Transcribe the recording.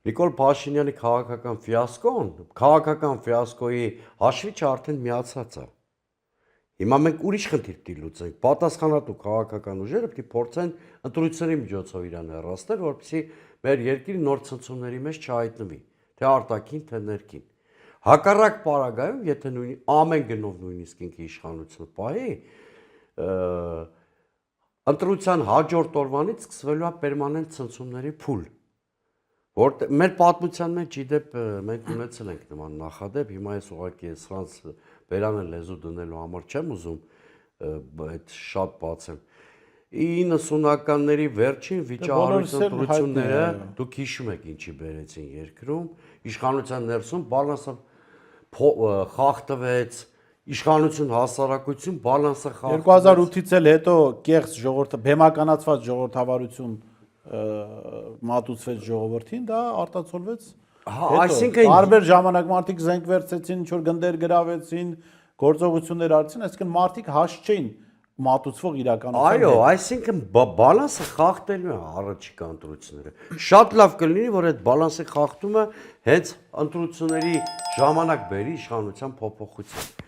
Նիկոլ Փաշինյանի քաղաքական ֆիասկոյի հաշվիչը արդեն միացած է։ Հիմա մենք ուրիշ խնդիր պիտի լուծենք։ Պատասխանատու քաղաքական ուժերը պիտի փորձեն ընտրությունների միջոցով իրան հեռացնել, որպեսզի մեր երկիրը նոր ցնցումների մեջ չհայտնվի, թե արտաքին, թե ներքին։ Հակառակ պարագայում, եթե ամեն գնով նույնիսկ ինքը իշխանությունը պահի, ընտրության հաջորդ օրվանից սկսվելու է պերմանենտ ցնցումների փուլ։ Որ մեր պատմության մեջ իդեպ մենք ունեցել ենք նման նախադեպ, հիմա ես ուղղակի սրանց բերանը լեզու դնելու համար չեմ ուզում այդ շատ բացեմ։ 90-ականների վերջին վիճահարույց ընտրությունները դուք հիշում եք ինչի բերեցին երկրում, իշխանության ներսում բալանսը խախտվեց, իշխանություն հասարակություն բալանսը խախտվեց։ 2008-ից էլ հետո կեղծ բեմականացված ժողովրդավարություն մատուցվեց ժողովրդին, դա արտացոլվեց հետո։ Տարբեր ժամանակ մարդիկ զենք վերցրեցին, ինչ որ գնդեր գրավեցին, գործողություններ արեցին, այսինքն մարդիկ հաշ չէին մատուցվող իրականության։ Այո, այսինքն բալանսը խախտելու է առաջիկա ընտրությունները։ Շատ լավ կլինի, որ այդ բալանսի խախտումը հենց ընտրությունների ժամանակ բերի իշխանության փոփոխություն։